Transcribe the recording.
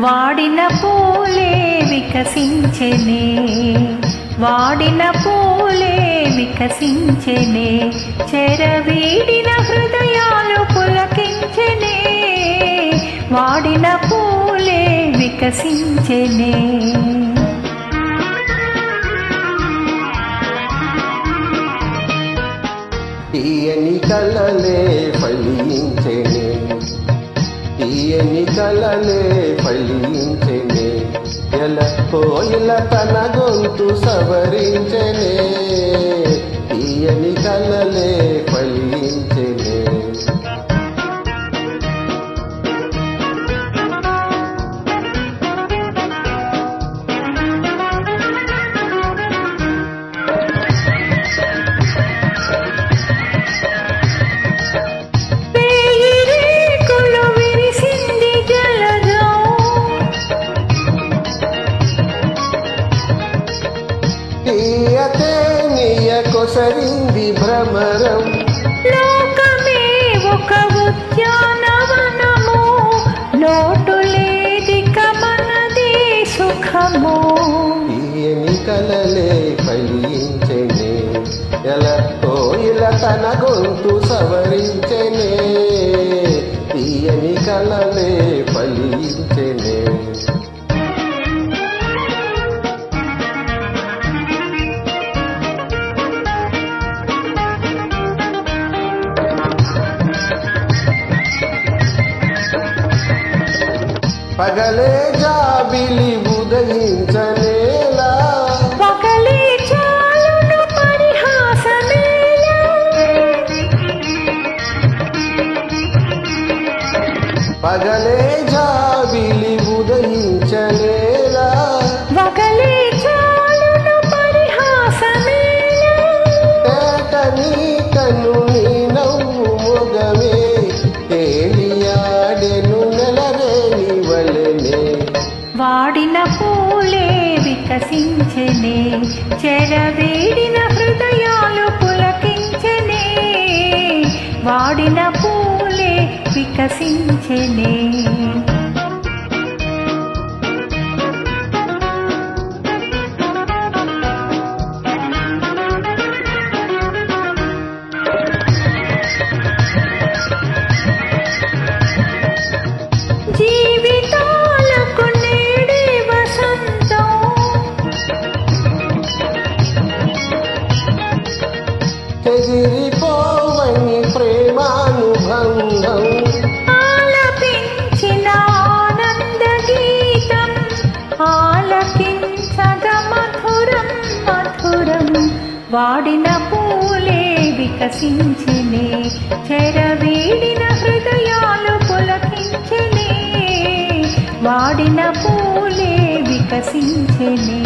వాడిన పూలే వికసించెనే, వాడిన పూలే వికసించెనే, చెరవీడిన హృదయాలు పులకించెనే, వాడిన పూలే వికసించెనే. తీయని కలలే ఫలించెనే, తీయని కలలే ఫలించెనే, ఎల కోయిల తన గొంతు సవరించెనే, తీయని కలలే ఫలించెనే. తీయతే నీయకొసరింది భ్రమరం, లోకమే ఒక ఉద్యానవనము, లోటు లేదిక మనదే సుఖము. తీయని కలలే ఫలించెనే, ఎల కోయిల తన గొంతు సవరించెనే, తీయని కలలే ఫలించెనే. పగలే జాబిలి ఉదయించనేలా, పగలే చాలును పరిహాసమేలా, పగలే జాబిలి ఉదయించనేలా, పగలే చాలును పరిహాసమేలా, ఏటని కను నీ నవ్వు మొగమే, తేలియాడెను నెలరేని వలెనే. వాడిన పూలే వికసించెనే, చెరవేడిన హృదయాలు పులకించెనే, వాడిన పూలే వికసించెనే. జీవితాలకు నేడే వసంతం, చెదిరిపోవని ప్రేమానుబంధం, ఆలపించిన ఆనంద గీతం, ఆలకించగ మధురం మధురం. వాడిన పూలే వికసించెనే, చెరవీడిన హృదయాలు పులకించెనే, వాడిన పూలే వికసించెనే.